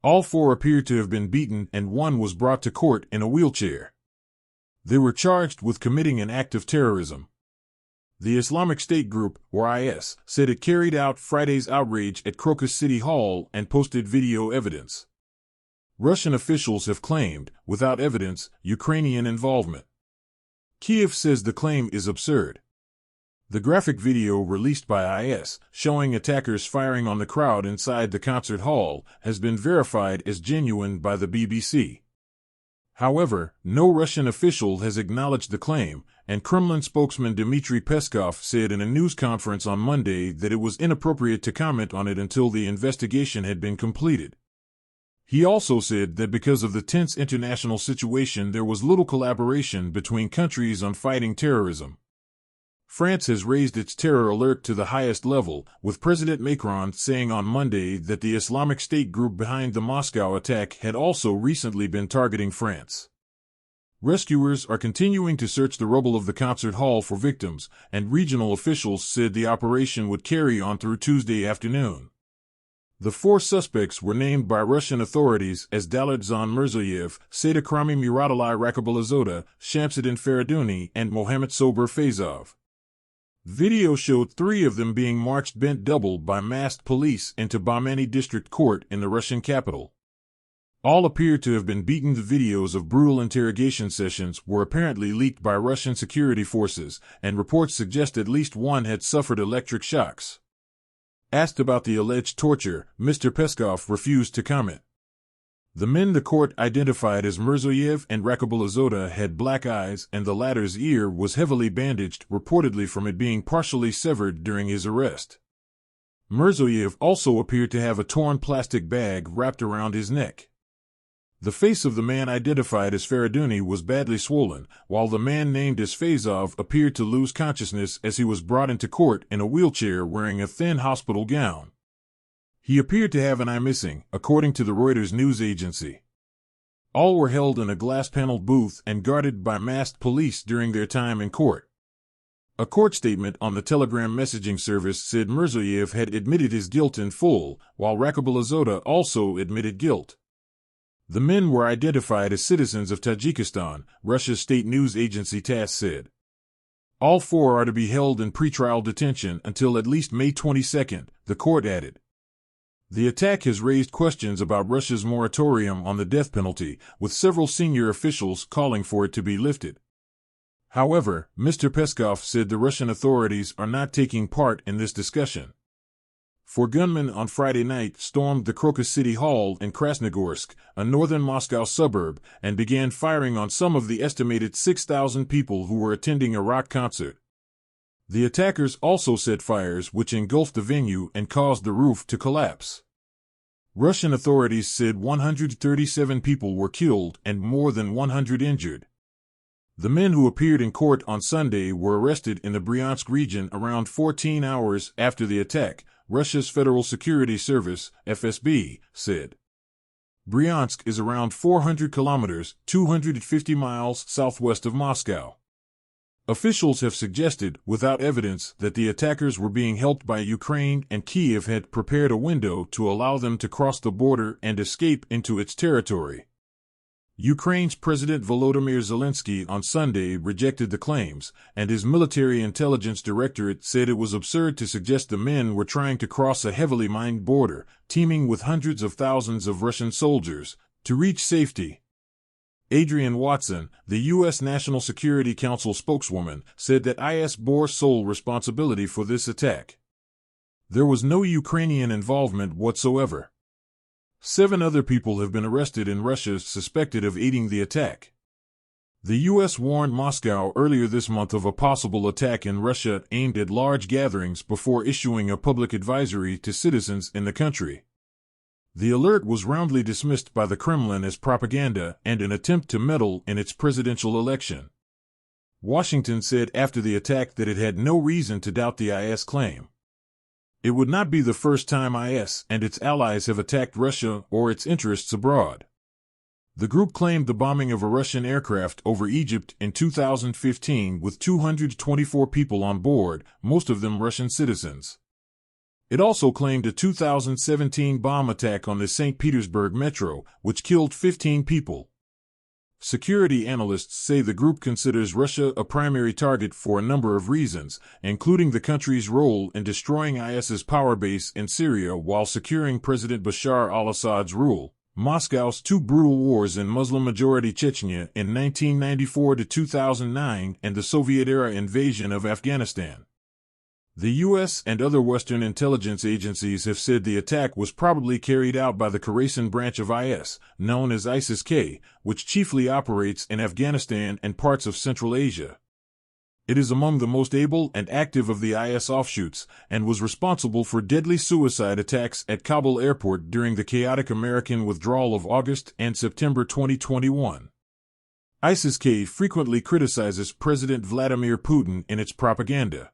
All four appeared to have been beaten and one was brought to court in a wheelchair. They were charged with committing an act of terrorism. The Islamic State group, or IS, said it carried out Friday's outrage at Crocus City Hall and posted video evidence. Russian officials have claimed, without evidence, Ukrainian involvement. Kyiv says the claim is absurd. The graphic video released by IS, showing attackers firing on the crowd inside the concert hall, has been verified as genuine by the BBC. However, no Russian official has acknowledged the claim, and Kremlin spokesman Dmitry Peskov said in a news conference on Monday that it was inappropriate to comment on it until the investigation had been completed. He also said that because of the tense international situation there was little collaboration between countries on fighting terrorism. France has raised its terror alert to the highest level, with President Macron saying on Monday that the Islamic State group behind the Moscow attack had also recently been targeting France. Rescuers are continuing to search the rubble of the concert hall for victims, and regional officials said the operation would carry on through Tuesday afternoon. The four suspects were named by Russian authorities as Dalitzan Mirzoyev, Saidakrami Muradalai Rakabalazota, Shamsuddin Faradouni, and Mohammad Sober Fayzov. Video showed three of them being marched bent double by masked police into Bamani District Court in the Russian capital. All appear to have been beaten. The videos of brutal interrogation sessions were apparently leaked by Russian security forces, and reports suggest at least one had suffered electric shocks. Asked about the alleged torture, Mr. Peskov refused to comment. The men the court identified as Mirzoyev and Rakabalazota had black eyes, and the latter's ear was heavily bandaged, reportedly from it being partially severed during his arrest. Mirzoyev also appeared to have a torn plastic bag wrapped around his neck. The face of the man identified as Faradouni was badly swollen, while the man named as Fayzov appeared to lose consciousness as he was brought into court in a wheelchair wearing a thin hospital gown. He appeared to have an eye missing, according to the Reuters news agency. All were held in a glass-paneled booth and guarded by masked police during their time in court. A court statement on the Telegram messaging service said Mirzoyev had admitted his guilt in full, while Rakabalazota also admitted guilt. The men were identified as citizens of Tajikistan, Russia's state news agency TASS said. All four are to be held in pretrial detention until at least May 22, the court added. The attack has raised questions about Russia's moratorium on the death penalty, with several senior officials calling for it to be lifted. However, Mr. Peskov said the Russian authorities are not taking part in this discussion. Four gunmen on Friday night stormed the Crocus City Hall in Krasnogorsk, a northern Moscow suburb, and began firing on some of the estimated 6,000 people who were attending a rock concert. The attackers also set fires which engulfed the venue and caused the roof to collapse. Russian authorities said 137 people were killed and more than 100 injured. The men who appeared in court on Sunday were arrested in the Bryansk region around 14 hours after the attack, Russia's Federal Security Service, FSB, said. Bryansk is around 400 kilometers, 250 miles southwest of Moscow. Officials have suggested, without evidence, that the attackers were being helped by Ukraine and Kyiv had prepared a window to allow them to cross the border and escape into its territory. Ukraine's President Volodymyr Zelensky on Sunday rejected the claims, and his military intelligence directorate said it was absurd to suggest the men were trying to cross a heavily mined border, teeming with hundreds of thousands of Russian soldiers, to reach safety. Adrienne Watson, the U.S. National Security Council spokeswoman, said that IS bore sole responsibility for this attack. There was no Ukrainian involvement whatsoever. 7 other people have been arrested in Russia suspected of aiding the attack. The U.S. warned Moscow earlier this month of a possible attack in Russia aimed at large gatherings before issuing a public advisory to citizens in the country. The alert was roundly dismissed by the Kremlin as propaganda and an attempt to meddle in its presidential election. Washington said after the attack that it had no reason to doubt the IS claim. It would not be the first time IS and its allies have attacked Russia or its interests abroad. The group claimed the bombing of a Russian aircraft over Egypt in 2015 with 224 people on board, most of them Russian citizens. It also claimed a 2017 bomb attack on the St. Petersburg metro, which killed 15 people. Security analysts say the group considers Russia a primary target for a number of reasons, including the country's role in destroying IS's power base in Syria while securing President Bashar al-Assad's rule, Moscow's two brutal wars in Muslim-majority Chechnya in 1994 to 2009, and the Soviet-era invasion of Afghanistan. The U.S. and other Western intelligence agencies have said the attack was probably carried out by the Khorasan branch of IS, known as ISIS-K, which chiefly operates in Afghanistan and parts of Central Asia. It is among the most able and active of the IS offshoots, and was responsible for deadly suicide attacks at Kabul airport during the chaotic American withdrawal of August and September 2021. ISIS-K frequently criticizes President Vladimir Putin in its propaganda.